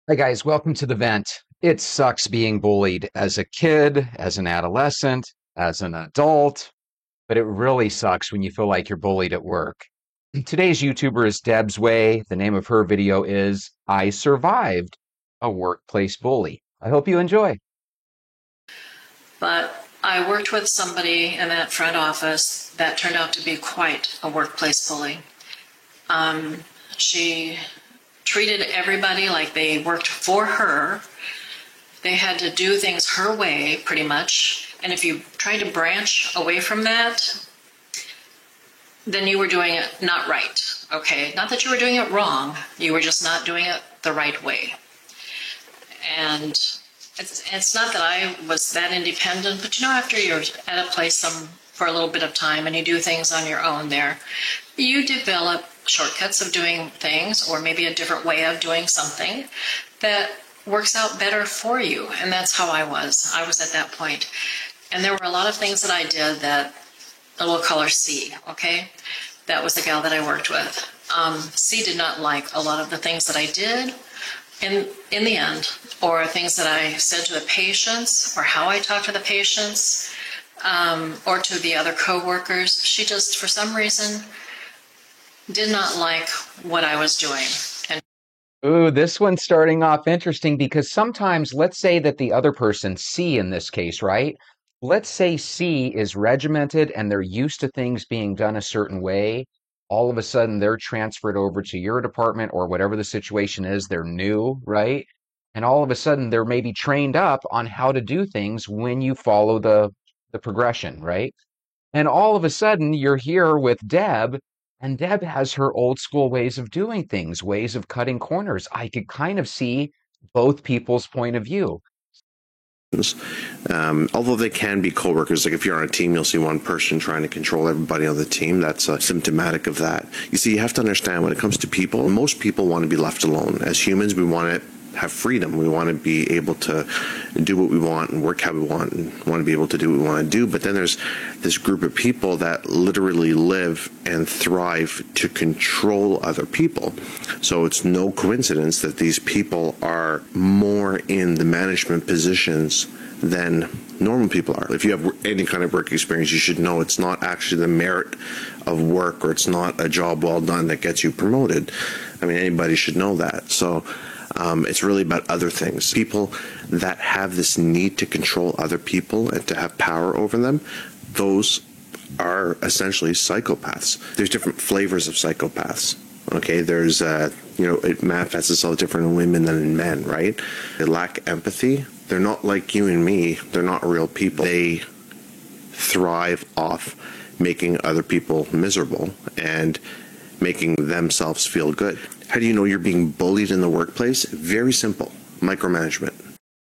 Hi, guys. Welcome to the vent. It sucks being bullied as a kid, as an adolescent, as an adult, but it really sucks when you feel like you're bullied at work. Today's YouTuber is Deb's Way. The name of her video is I Survived a Workplace Bully. I hope you enjoy. But I worked with somebody in that front office that turned out to be quite a workplace bully. She treated everybody like they worked for her. They had to do things her way, pretty much. And if you tried to branch away from that, then you were doing it not right, okay? Not that you were doing it wrong, you were just not doing it the right way. And it's not that I was that independent, but after you're at a place for a little bit of time and you do things on your own there, you develop shortcuts of doing things or maybe a different way of doing something that works out better for you. And that's how I was. I was at that point. And there were a lot of things that I did that, we'll call her C, okay? That was the gal that I worked with. C did not like a lot of the things that I did in the end, or things that I said to the patients, or how I talked to the patients, or to the other coworkers. She just, for some reason, did not like what I was doing. And Ooh, this one's starting off interesting because sometimes, let's say that the other person, C in this case, right? Let's say C is regimented and they're used to things being done a certain way. All of a sudden, they're transferred over to your department or whatever the situation is. They're new, right? And all of a sudden, they're maybe trained up on how to do things when you follow the progression, right? And all of a sudden, you're here with Deb, and Deb has her old school ways of doing things, ways of cutting corners. I could kind of see both people's point of view. Although they can be co-workers, like if you're on a team, you'll see one person trying to control everybody on the team. That's symptomatic of that. You see, you have to understand when it comes to people, most people want to be left alone. As humans, we want to have freedom. We want to be able to do what we want and work how we want and want to be able to do what we want to do. But then there's this group of people that literally live and thrive to control other people. So it's no coincidence that these people are more in the management positions than normal people are. If you have any kind of work experience, you should know it's not actually the merit of work, or it's not a job well done that gets you promoted. I mean, anybody should know that. So it's really about other things. People that have this need to control other people and to have power over them, those are essentially psychopaths. There's different flavors of psychopaths. Okay, there's, it manifests itself different in women than in men, right? They lack empathy. They're not like you and me. They're not real people. They thrive off making other people miserable and making themselves feel good. How do you know you're being bullied in the workplace? Very simple. Micromanagement.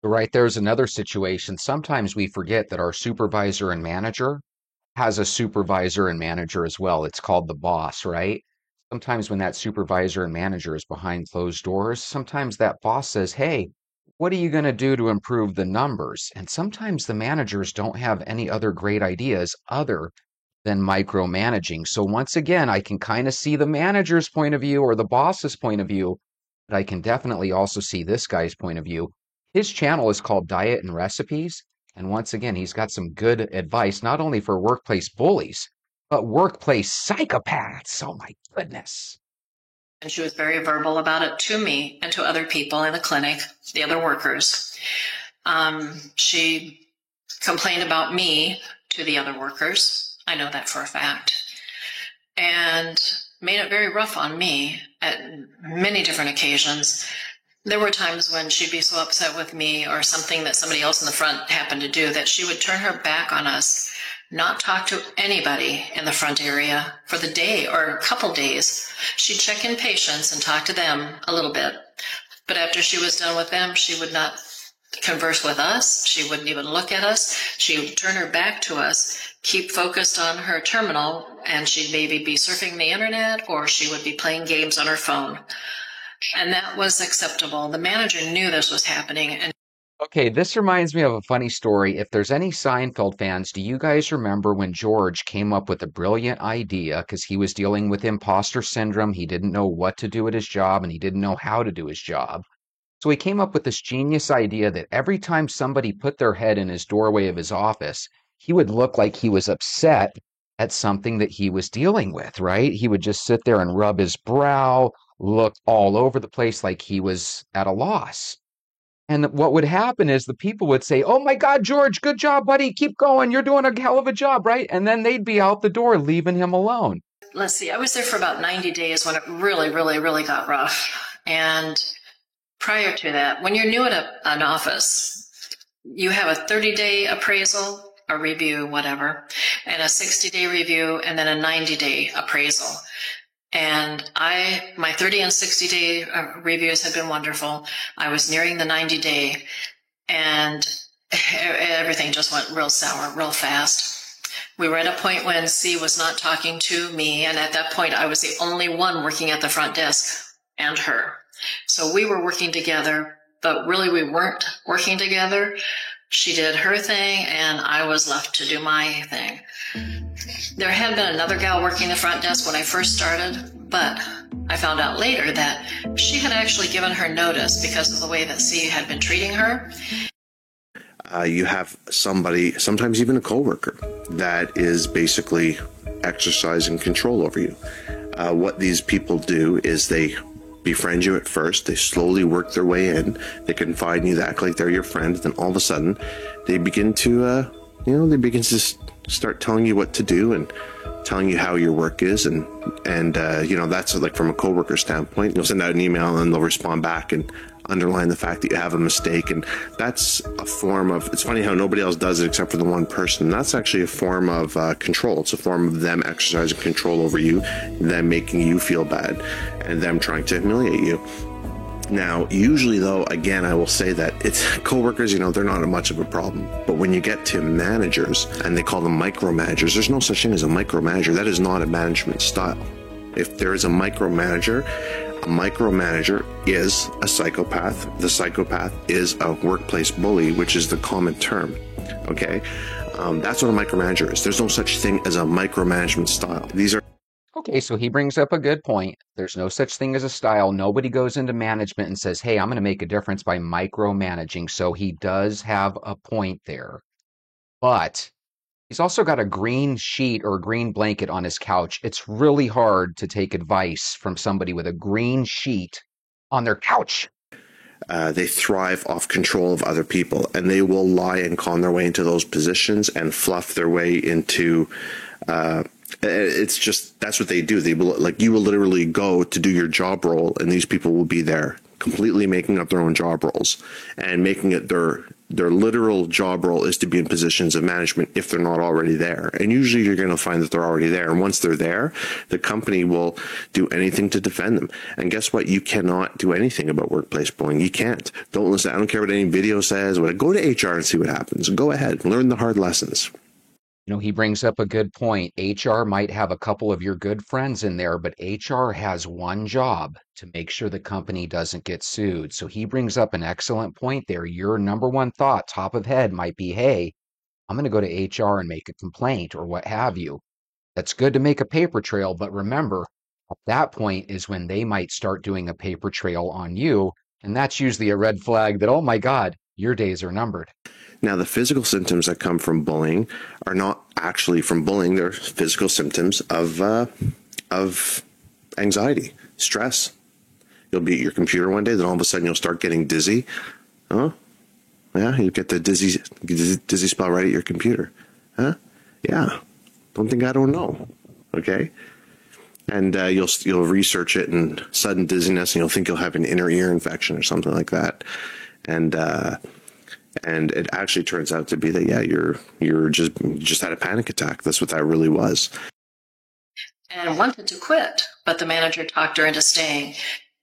Right, there's another situation. Sometimes we forget that our supervisor and manager has a supervisor and manager as well. It's called the boss, right? Sometimes when that supervisor and manager is behind closed doors, sometimes that boss says, hey, what are you going to do to improve the numbers? And sometimes the managers don't have any other great ideas other than micromanaging. So once again, I can kind of see the manager's point of view or the boss's point of view, but I can definitely also see this guy's point of view. His channel is called Diet and Recipes. And once again, he's got some good advice, not only for workplace bullies, but workplace psychopaths. Oh my goodness. she was very verbal about it to me and to other people in the clinic, the other workers. She complained about me to the other workers. I know that for a fact. And made it very rough on me at many different occasions. There were times when she'd be so upset with me or something that somebody else in the front happened to do that she would turn her back on us, not talk to anybody in the front area for the day or a couple days. She'd check in patients and talk to them a little bit. But after she was done with them, she would not converse with us. She wouldn't even look at us. She would turn her back to us, keep focused on her terminal, and she'd maybe be surfing the internet or she would be playing games on her phone. And that was acceptable. The manager knew this was happening. And Okay, this reminds me of a funny story. If there's any Seinfeld fans, do you guys remember when George came up with a brilliant idea because he was dealing with imposter syndrome? He didn't know what to do at his job and he didn't know how to do his job. So he came up with this genius idea that every time somebody put their head in his doorway of his office, he would look like he was upset at something that he was dealing with, right? He would just sit there and rub his brow, look all over the place like he was at a loss. And what would happen is the people would say, "Oh my God, George, good job, buddy. Keep going. You're doing a hell of a job," right? And then they'd be out the door, leaving him alone. Let's see, I was there for about 90 days when it really, really, really got rough. And prior to that, when you're new at an office, you have a 30-day appraisal, a review, whatever, and a 60-day review, and then a 90-day appraisal. And my 30 and 60-day reviews had been wonderful. I was nearing the 90-day, and everything just went real sour, real fast. We were at a point when C was not talking to me, and at that point, I was the only one working at the front desk, and her. So we were working together, but really we weren't working together. She did her thing, and I was left to do my thing. There had been another gal working the front desk when I first started, but I found out later that she had actually given her notice because of the way that C had been treating her. You have somebody, sometimes even a coworker, that is basically exercising control over you. What these people do is they befriend you at first, they slowly work their way in, they confide in you, they act like they're your friend, then all of a sudden they begin to start telling you what to do and telling you how your work is, and that's like from a coworker standpoint. You'll send out an email and they'll respond back and underline the fact that you have a mistake, and that's a form of, it's funny how nobody else does it except for the one person. That's actually a form of control. It's a form of them exercising control over you, them making you feel bad, and them trying to humiliate you. Now, usually though, again, I will say that it's coworkers, they're not much of a problem. But when you get to managers, and they call them micromanagers, there's no such thing as a micromanager. That is not a management style. If there is a micromanager is a psychopath. The psychopath is a workplace bully, which is the common term. Okay? That's what a micromanager is. There's no such thing as a micromanagement style. Okay, so he brings up a good point. There's no such thing as a style. Nobody goes into management and says, "Hey, I'm going to make a difference by micromanaging." So he does have a point there. But he's also got a green sheet or a green blanket on his couch. It's really hard to take advice from somebody with a green sheet on their couch. They thrive off control of other people, and they will lie and con their way into those positions and fluff their way into it's just, that's what they do. They will, like, you will literally go to do your job role, and these people will be there completely making up their own job roles and making it their literal job role is to be in positions of management if they're not already there. And usually you're going to find that they're already there. And once they're there, the company will do anything to defend them. And guess what? You cannot do anything about workplace bullying. You can't. Don't listen. I don't care what any video says. Go to HR and see what happens. Go ahead. Learn the hard lessons. He brings up a good point. HR might have a couple of your good friends in there, but HR has one job, to make sure the company doesn't get sued. So he brings up an excellent point there. Your number one thought, top of head, might be, "Hey, I'm going to go to HR and make a complaint," or what have you. That's good to make a paper trail, but remember, at that point is when they might start doing a paper trail on you, and that's usually a red flag that, oh my God, your days are numbered. Now, the physical symptoms that come from bullying are not actually from bullying. They're physical symptoms of anxiety, stress. You'll be at your computer one day, then all of a sudden you'll start getting dizzy. Huh? Yeah, you get the dizzy spell right at your computer. Huh? Yeah. Don't think I don't know. Okay? And you'll research it, and sudden dizziness, and you'll think you'll have an inner ear infection or something like that. And it actually turns out to be that, yeah, you just had a panic attack. That's what that really was. And wanted to quit, but the manager talked her into staying,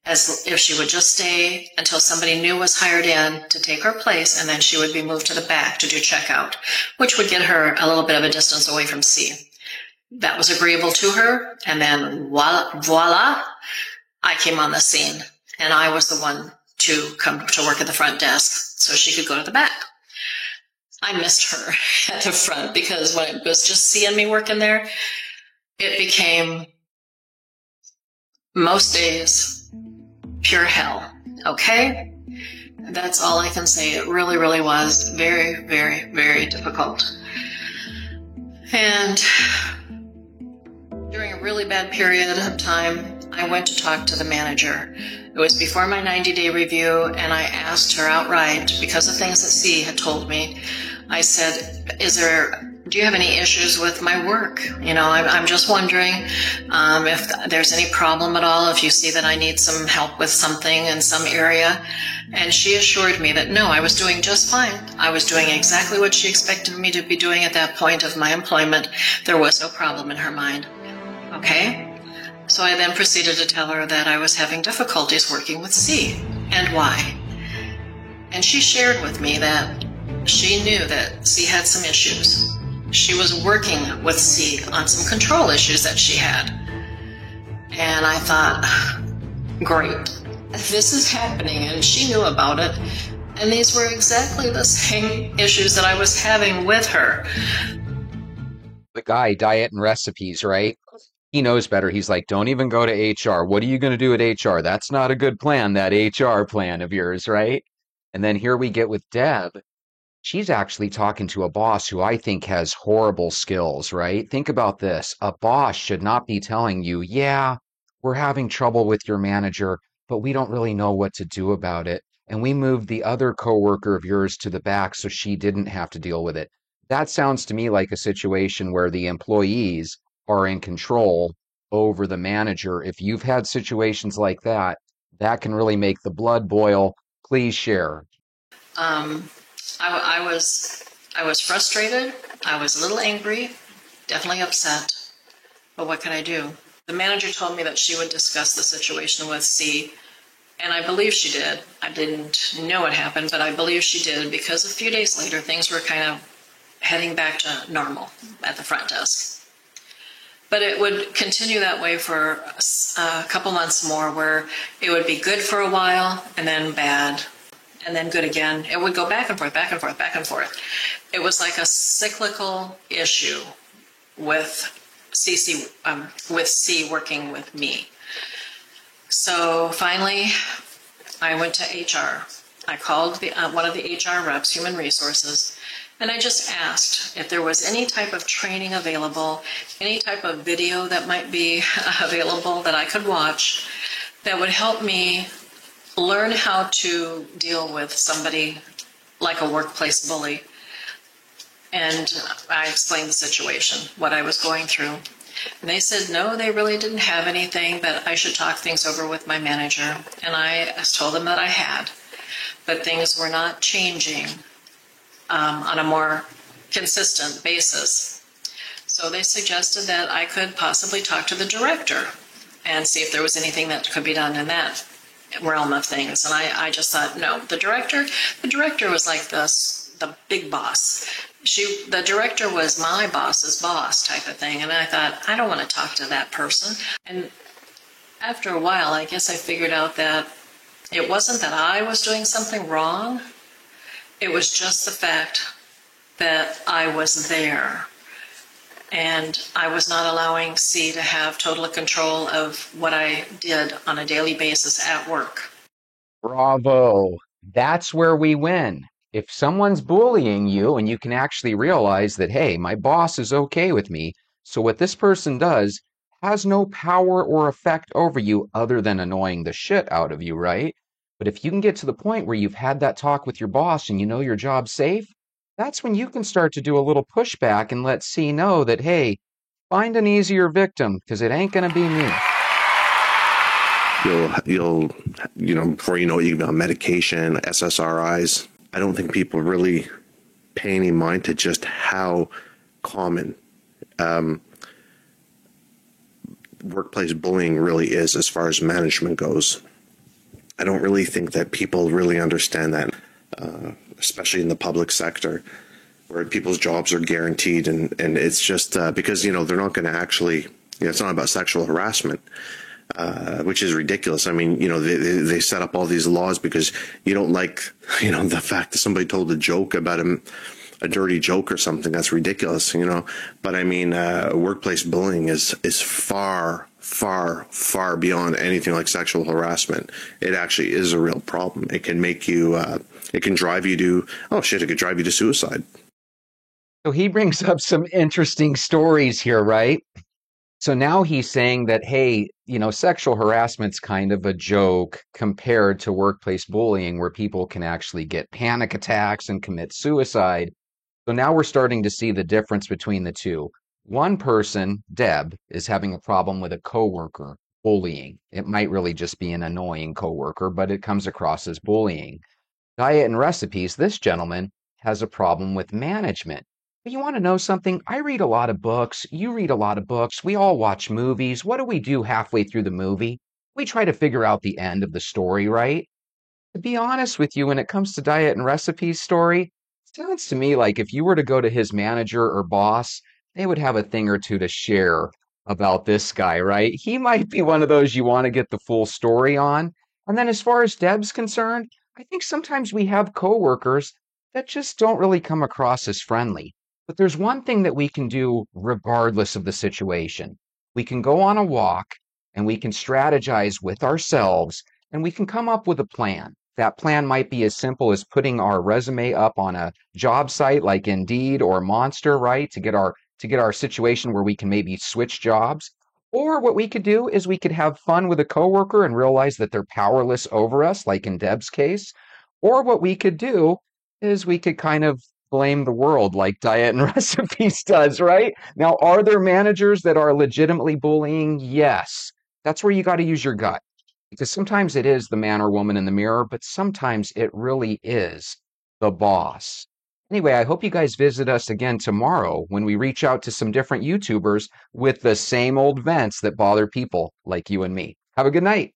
as if she would just stay until somebody new was hired in to take her place, and then she would be moved to the back to do checkout, which would get her a little bit of a distance away from C. That was agreeable to her, and then voila, I came on the scene, and I was the one to come to work at the front desk so she could go to the back. I missed her at the front, because when it was just C and me working there, it became, most days, pure hell. Okay? That's all I can say. It really, really was very, very, very difficult. And during a really bad period of time, I went to talk to the manager. It was before my 90-day review, and I asked her outright, because of things that C had told me, I said, do you have any issues with my work? I'm just wondering if there's any problem at all, if you see that I need some help with something in some area. And she assured me that no, I was doing just fine. I was doing exactly what she expected me to be doing at that point of my employment. There was no problem in her mind. Okay? So I then proceeded to tell her that I was having difficulties working with C and why. And she shared with me that she knew that C had some issues. She was working with C on some control issues that she had. And I thought, great, this is happening, and she knew about it. And these were exactly the same issues that I was having with her. The guy, Diet and Recipes, right? He knows better. He's like, don't even go to HR. What are you going to do at HR? That's not a good plan, that HR plan of yours, right? And then here we get with Deb. She's actually talking to a boss who I think has horrible skills, right? Think about this. A boss should not be telling you, yeah, we're having trouble with your manager, but we don't really know what to do about it. And we moved the other coworker of yours to the back so she didn't have to deal with it. That sounds to me like a situation where the employees are in control over the manager. If you've had situations like that, that can really make the blood boil. Please share. I was frustrated. I was a little angry, definitely upset. But what could I do? The manager told me that she would discuss the situation with C, and I believe she did. I didn't know what happened, but I believe she did, because a few days later, things were kind of heading back to normal at the front desk. But it would continue that way for a couple months more, where it would be good for a while and then bad and then good again. It would go back and forth, back and forth, back and forth. It was like a cyclical issue with with C working with me. So finally, I went to HR. I called one of the HR reps, Human Resources, and I just asked if there was any type of training available, any type of video that might be available that I could watch that would help me learn how to deal with somebody like a workplace bully. And I explained the situation, what I was going through. And they said, no, they really didn't have anything, but I should talk things over with my manager. And I told them that I had, but things were not changing on a more consistent basis. So they suggested that I could possibly talk to the director and see if there was anything that could be done in that realm of things. And I just thought, no, the director was like the big boss. The director was my boss's boss type of thing. And I thought, I don't want to talk to that person. And after a while, I guess I figured out that it wasn't that I was doing something wrong. It was just the fact that I was there. And I was not allowing C to have total control of what I did on a daily basis at work. Bravo. That's where we win. If someone's bullying you and you can actually realize that, hey, my boss is okay with me, so what this person does has no power or effect over you other than annoying the shit out of you, right? But if you can get to the point where you've had that talk with your boss and you know your job's safe, that's when you can start to do a little pushback and let C know that, hey, find an easier victim, because it ain't going to be me. You'll, before you know it, you'll be on medication, SSRIs. I don't think people really pay any mind to just how common workplace bullying really is as far as management goes. I don't really think that people really understand that, especially in the public sector, where people's jobs are guaranteed. And it's just because, they're not going to actually, it's not about sexual harassment. Which is ridiculous. I mean, they set up all these laws because you don't like, the fact that somebody told a joke about a a dirty joke or something. That's ridiculous, you know. But I mean, workplace bullying is far, far, far beyond anything like sexual harassment. It actually is a real problem. It can make you, it can drive you to, oh shit, it could drive you to suicide. So he brings up some interesting stories here, right? So now he's saying that, hey, you know, sexual harassment's kind of a joke compared to workplace bullying, where people can actually get panic attacks and commit suicide. So now we're starting to see the difference between the two. One person, Deb, is having a problem with a coworker bullying. It might really just be an annoying coworker, but it comes across as bullying. Diet and Recipes, this gentleman has a problem with management. But you want to know something? I read a lot of books. You read a lot of books. We all watch movies. What do we do halfway through the movie? We try to figure out the end of the story, right? To be honest with you, when it comes to Diet and Recipes story, it sounds to me like if you were to go to his manager or boss, they would have a thing or two to share about this guy, right? He might be one of those you want to get the full story on. And then as far as Deb's concerned, I think sometimes we have coworkers that just don't really come across as friendly. But there's one thing that we can do regardless of the situation. We can go on a walk and we can strategize with ourselves and we can come up with a plan. That plan might be as simple as putting our resume up on a job site like Indeed or Monster, right? To get our situation where we can maybe switch jobs. Or what we could do is we could have fun with a coworker and realize that they're powerless over us, like in Deb's case. Or what we could do is we could kind of blame the world like Diet and Recipes does, right? Now, are there managers that are legitimately bullying? Yes. That's where you got to use your gut. Because sometimes it is the man or woman in the mirror, but sometimes it really is the boss. Anyway, I hope you guys visit us again tomorrow when we reach out to some different YouTubers with the same old vents that bother people like you and me. Have a good night.